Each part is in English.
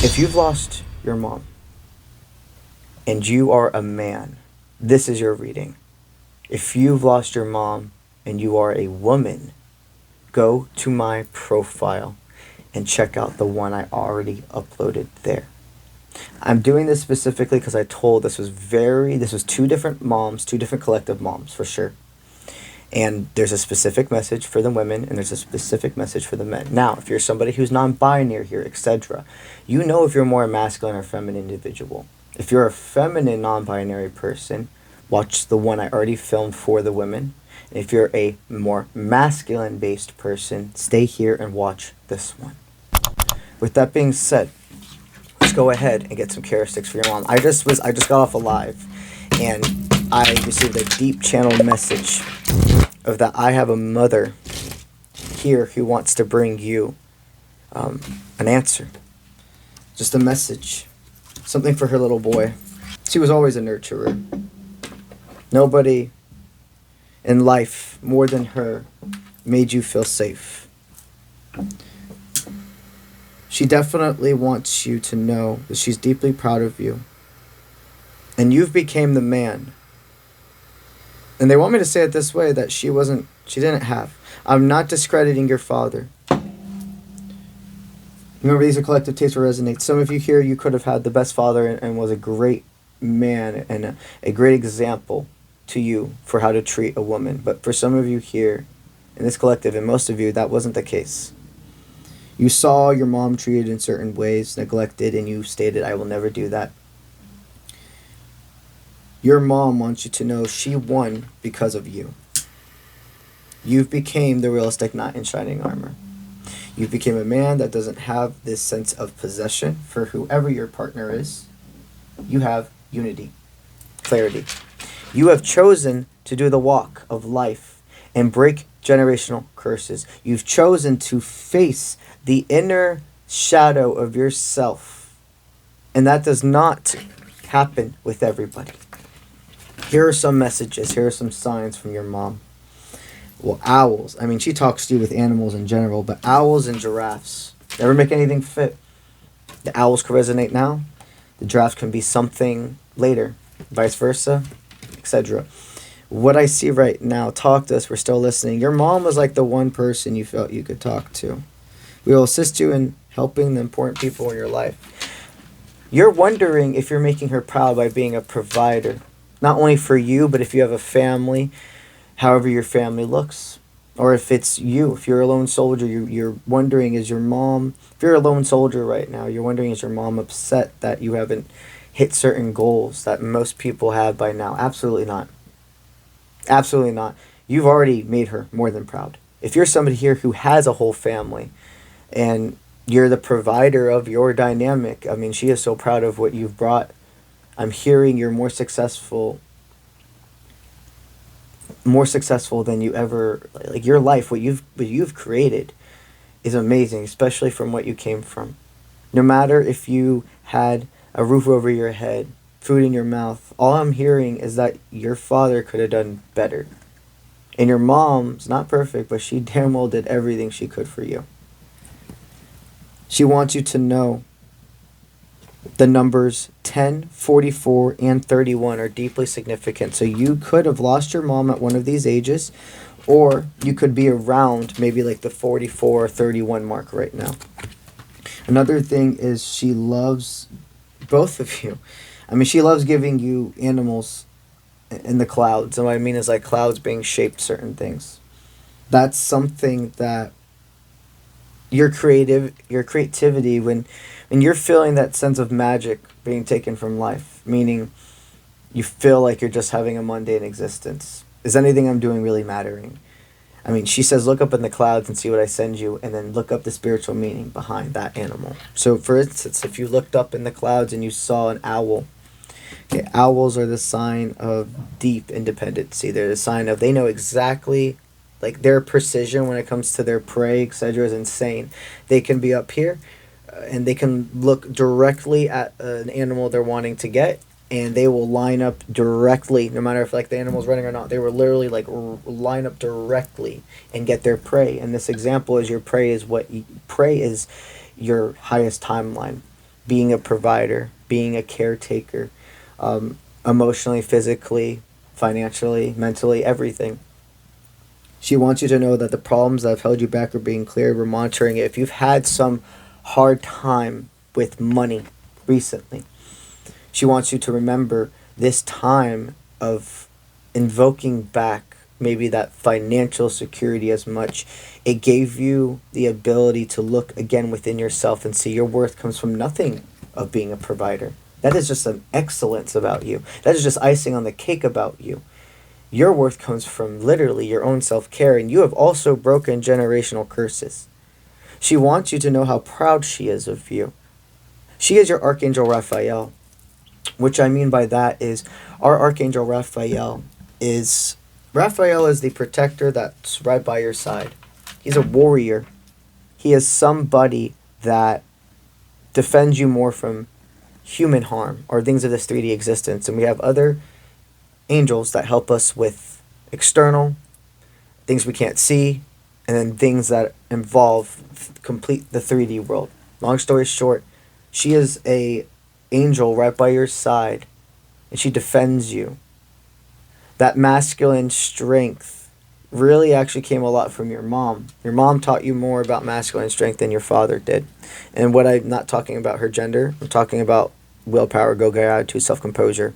If you've lost your mom and you are a man, this is your reading. If you've lost your mom and you are a woman, go to my profile and check out the one I already uploaded there. I'm doing this specifically because I told this was two different moms, two different collective moms for sure. And there's a specific message for the women and there's a specific message for the men. Now, if you're somebody who's non-binary here, etc., you know if you're more a masculine or feminine individual. If you're a feminine non-binary person, watch the one I already filmed for the women. And if you're a more masculine-based person, stay here and watch this one. With that being said, let's go ahead and get some care sticks for your mom. I just got off a live and I received a deep channel message of that I have a mother here who wants to bring you an answer. Just a message. Something for her little boy. She was always a nurturer. Nobody in life more than her made you feel safe. She definitely wants you to know that she's deeply proud of you. And you've became the man. And they want me to say it this way, that she didn't have. I'm not discrediting your father. Remember, these are collective tapes that resonate. Some of you here, you could have had the best father and was a great man and a great example to you for how to treat a woman. But for some of you here in this collective, and most of you, that wasn't the case. You saw your mom treated in certain ways, neglected, and you stated, I will never do that. Your mom wants you to know she won because of you. You've became the realistic knight in shining armor. You became a man that doesn't have this sense of possession for whoever your partner is. You have unity, clarity. You have chosen to do the walk of life and break generational curses. You've chosen to face the inner shadow of yourself. And that does not happen with everybody. Here are some messages. Here are some signs from your mom. Well, owls. I mean, she talks to you with animals in general, but owls and giraffes never make anything fit. The owls can resonate now. The giraffes can be something later. Vice versa, etc. What I see right now, talk to us. We're still listening. Your mom was like the one person you felt you could talk to. We will assist you in helping the important people in your life. You're wondering if you're making her proud by being a provider. Not only for you, but if you have a family, however your family looks. Or if it's you, if you're a lone soldier, you're wondering, is your mom, if you're a lone soldier right now, you're wondering, is your mom upset that you haven't hit certain goals that most people have by now? Absolutely not. Absolutely not. You've already made her more than proud. If you're somebody here who has a whole family and you're the provider of your dynamic, I mean, she is so proud of what you've brought. I'm hearing you're more successful than you ever, like your life, what you've created is amazing, especially from what you came from. No matter if you had a roof over your head, food in your mouth, all I'm hearing is that your father could have done better. And your mom's not perfect, but she damn well did everything she could for you. She wants you to know the numbers 10, 44, and 31 are deeply significant. So you could have lost your mom at one of these ages, or you could be around maybe like the 44 or 31 mark right now. Another thing is she loves both of you. I mean, she loves giving you animals in the clouds. And what I mean is like clouds being shaped certain things. That's something that your creativity, when you're feeling that sense of magic being taken from life, meaning you feel like you're just having a mundane existence. Is anything I'm doing really mattering? I mean, she says, look up in the clouds and see what I send you, and then look up the spiritual meaning behind that animal. So, for instance, if you looked up in the clouds and you saw an owl, okay, owls are the sign of deep independency. They're the sign of, they know exactly, like their precision when it comes to their prey, etc. is insane. They can be up here, and they can look directly at an animal they're wanting to get, and they will line up directly, no matter if like the animal's running or not. They will literally like line up directly and get their prey. And this example is your prey is your highest timeline. being a provider, being a caretaker, emotionally, physically, financially, mentally, everything. She wants you to know that the problems that have held you back are being cleared. We're monitoring it. If you've had some hard time with money recently, she wants you to remember this time of invoking back maybe that financial security as much. It gave you the ability to look again within yourself and see your worth comes from nothing of being a provider. That is just an excellence about you. That is just icing on the cake about you. Your worth comes from literally your own self-care, and you have also broken generational curses. She wants you to know how proud she is of you. She is your Archangel Raphael. Which I mean by that is our Archangel Raphael is the protector that's right by your side. He's a warrior. He is somebody that defends you more from human harm or things of this 3D existence. And we have other angels that help us with external things we can't see, and then things that involve complete the 3D world. Long story short, she is a angel right by your side, and she defends you. That masculine strength really actually came a lot from your mom. Your mom taught you more about masculine strength than your father did. And what I'm not talking about her gender, I'm talking about willpower, go-get attitude, self-composure.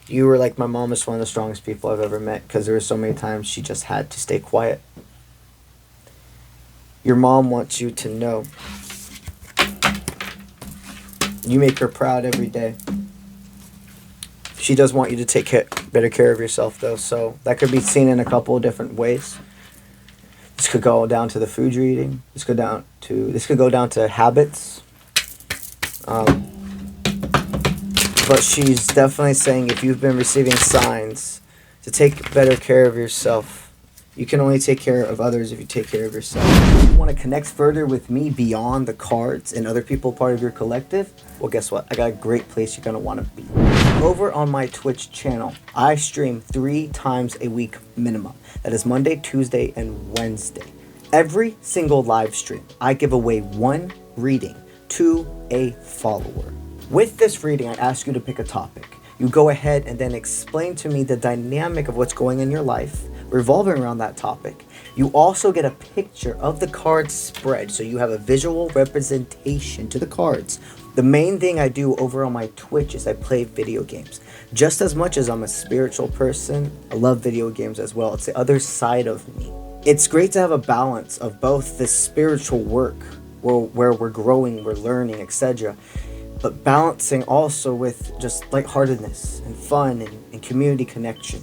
You were like, my mom is one of the strongest people I've ever met, because there were so many times she just had to stay quiet. Your mom wants you to know you make her proud every day. She does want you to take better care of yourself, though, so that could be seen in a couple of different ways. This could go down to the food you're eating. This could go down to habits. But she's definitely saying if you've been receiving signs to take better care of yourself. You can only take care of others if you take care of yourself. If you want to connect further with me beyond the cards and other people part of your collective, well, guess what? I got a great place you're going to want to be. Over on my Twitch channel, I stream 3 times a week minimum. That is Monday, Tuesday, and Wednesday. Every single live stream, I give away 1 reading to a follower. With this reading, I ask you to pick a topic. You go ahead and then explain to me the dynamic of what's going on in your life, revolving around that topic. You also get a picture of the card spread, so you have a visual representation to the cards. The main thing I do over on my Twitch is I play video games. Just as much as I'm a spiritual person, I love video games as well. It's the other side of me. It's great to have a balance of both the spiritual work, where we're growing, we're learning, etc., but balancing also with just lightheartedness and fun and community connection.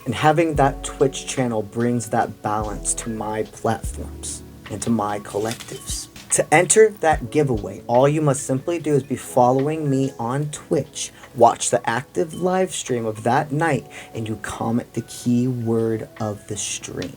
And having that Twitch channel brings that balance to my platforms and to my collectives. To enter that giveaway, all you must simply do is be following me on Twitch, watch the active live stream of that night, and you comment the keyword of the stream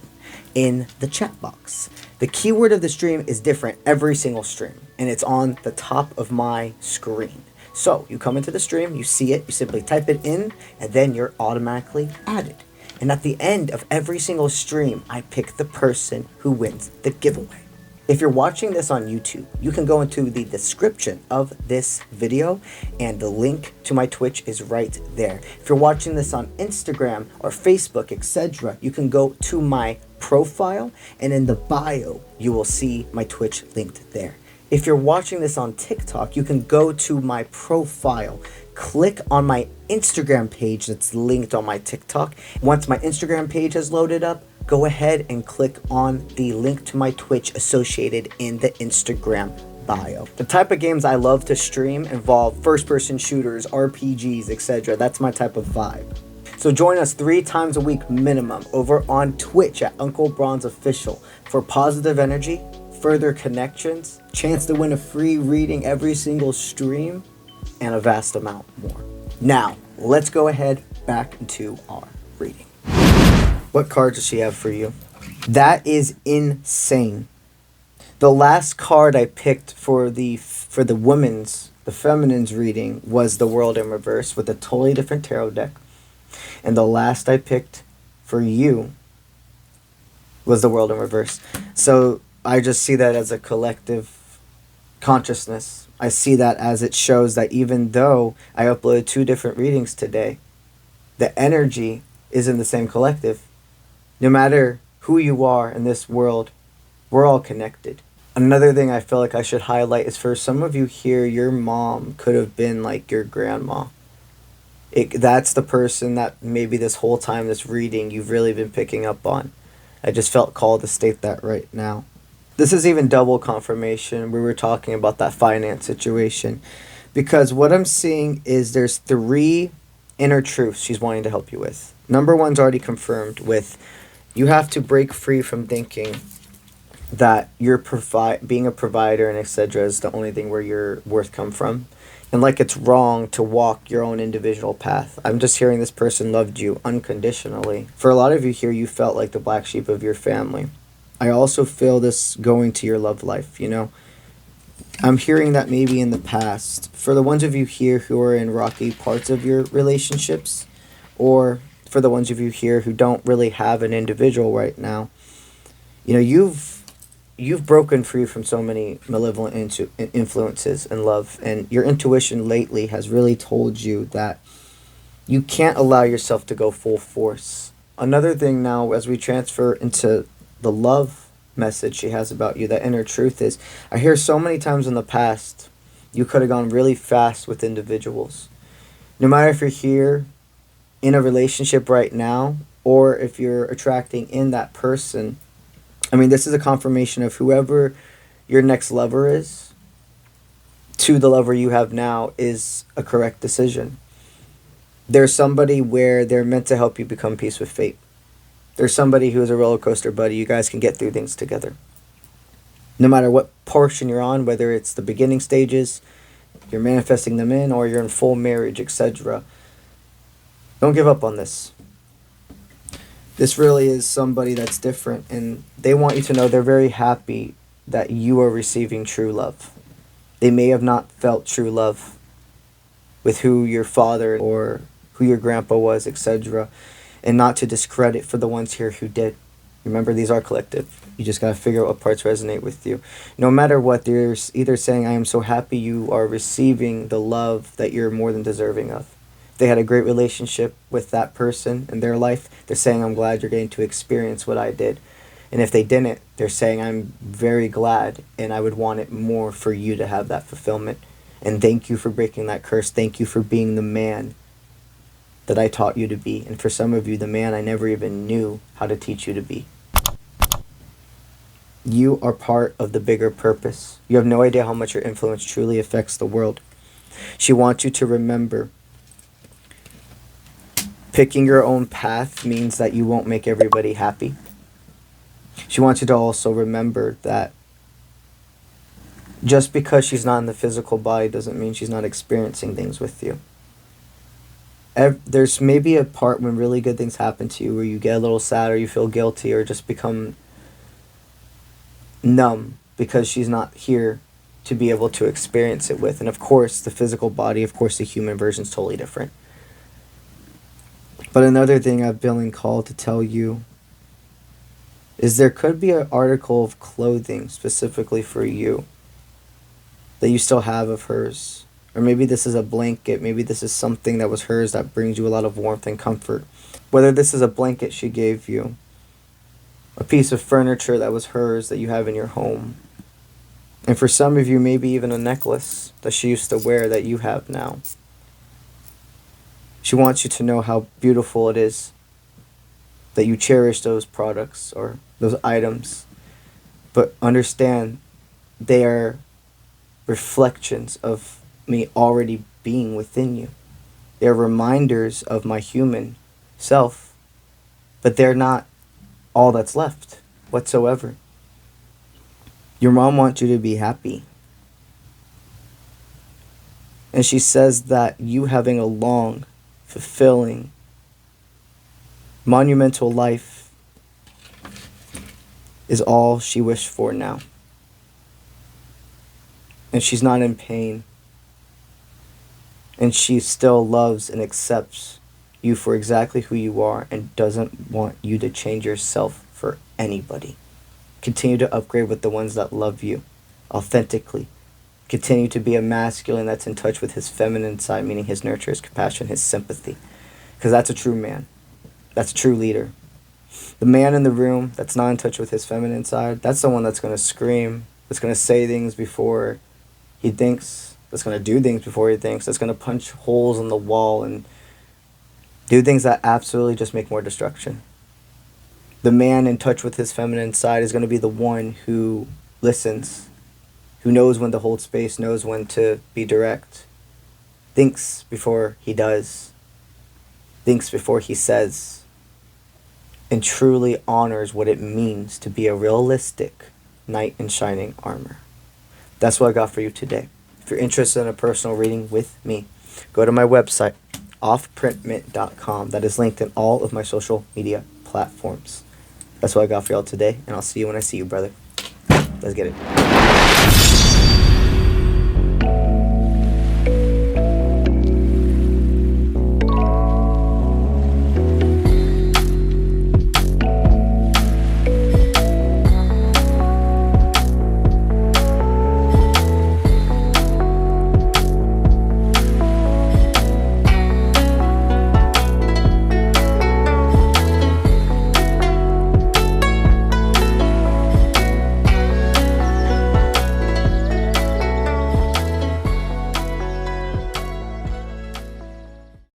in the chat box. The keyword of the stream is different every single stream, and it's on the top of my screen. So you come into the stream, you see it, you simply type it in, and then you're automatically added. And at the end of every single stream, I pick the person who wins the giveaway. If you're watching this on YouTube, you can go into the description of this video, and the link to my Twitch is right there. If you're watching this on Instagram or Facebook, etc., you can go to my profile, and in the bio, you will see my Twitch linked there. If you're watching this on TikTok, you can go to my profile, click on my Instagram page that's linked on my TikTok. Once my Instagram page has loaded up, go ahead and click on the link to my Twitch associated in the Instagram bio. The type of games I love to stream involve first-person shooters, RPGs, etc. That's my type of vibe. So join us 3 times a week minimum over on Twitch at Uncle Bronze Official for positive energy, further connections, chance to win a free reading every single stream, and a vast amount more. Now, let's go ahead back into our reading. What card does she have for you? That is insane. The last card I picked for the feminine's reading was the World in Reverse with a totally different tarot deck. And the last I picked for you was the World in Reverse. So I just see that as a collective consciousness I see that as it shows that even though I uploaded 2 different readings today, the energy is in the same collective. No matter who you are in this world, we're all connected. Another thing I feel like I should highlight is for some of you here, your mom could have been like your grandma. That's the person that maybe this whole time, this reading, you've really been picking up on. I just felt called to state that right now. This is even double confirmation. We were talking about that finance situation. Because what I'm seeing is there's 3 inner truths she's wanting to help you with. Number 1's already confirmed with you have to break free from thinking that you're being a provider and etc. is the only thing where your worth come from. And like it's wrong to walk your own individual path. I'm just hearing this person loved you unconditionally. For a lot of you here, you felt like the black sheep of your family. I also feel this going to your love life, you know. I'm hearing that maybe in the past, for the ones of you here who are in rocky parts of your relationships, or for the ones of you here who don't really have an individual right now, you know, you've broken free from so many malevolent influences in love, and your intuition lately has really told you that you can't allow yourself to go full force. Another thing now, as we transfer into the love message she has about you, that inner truth is, I hear so many times in the past, you could have gone really fast with individuals. No matter if you're here in a relationship right now, or if you're attracting in that person, I mean, this is a confirmation of whoever your next lover is to the lover you have now is a correct decision. There's somebody where they're meant to help you become peace with fate. There's somebody who is a roller coaster buddy. You guys can get through things together. No matter what portion you're on, whether it's the beginning stages, you're manifesting them in, or you're in full marriage, etc. Don't give up on this. This really is somebody that's different, and they want you to know they're very happy that you are receiving true love. They may have not felt true love with who your father or who your grandpa was, etc. And not to discredit for the ones here who did. Remember, these are collective. You just got to figure out what parts resonate with you. No matter what, they're either saying, I am so happy you are receiving the love that you're more than deserving of. If they had a great relationship with that person in their life, they're saying, I'm glad you're getting to experience what I did. And if they didn't, they're saying, I'm very glad and I would want it more for you to have that fulfillment. And thank you for breaking that curse. Thank you for being the man that I taught you to be. And for some of you, the man I never even knew how to teach you to be. You are part of the bigger purpose. You have no idea how much your influence truly affects the world. She wants you to remember, picking your own path means that you won't make everybody happy. She wants you to also remember that just because she's not in the physical body doesn't mean she's not experiencing things with you. There's maybe a part when really good things happen to you where you get a little sad or you feel guilty or just become numb because she's not here to be able to experience it with. And of course, the physical body, of course, the human version is totally different. But another thing I've been called to tell you is there could be an article of clothing specifically for you that you still have of hers. Or maybe this is a blanket. Maybe this is something that was hers that brings you a lot of warmth and comfort. Whether this is a blanket she gave you, a piece of furniture that was hers that you have in your home. And for some of you, maybe even a necklace that she used to wear that you have now. She wants you to know how beautiful it is that you cherish those products or those items. But understand they are reflections of me already being within you. They're reminders of my human self, but they're not all that's left whatsoever. Your mom wants you to be happy. And she says that you having a long, fulfilling, monumental life is all she wished for now. And she's not in pain. And she still loves and accepts you for exactly who you are and doesn't want you to change yourself for anybody. Continue to upgrade with the ones that love you authentically Continue to be a masculine that's in touch with his feminine side, meaning his nurture, his compassion, his sympathy. Because that's a true man. That's a true leader. The man in the room that's not in touch with his feminine side, that's the one that's going to scream, that's going to say things before he thinks, that's going to do things before he thinks, that's going to punch holes in the wall and do things that absolutely just make more destruction. The man in touch with his feminine side is going to be the one who listens, who knows when to hold space, knows when to be direct, thinks before he does, thinks before he says, and truly honors what it means to be a realistic knight in shining armor. That's what I got for you today. If you're interested in a personal reading with me, go to my website, offprintmint.com. That is linked in all of my social media platforms. That's what I got for y'all today, and I'll see you when I see you, brother. Let's get it.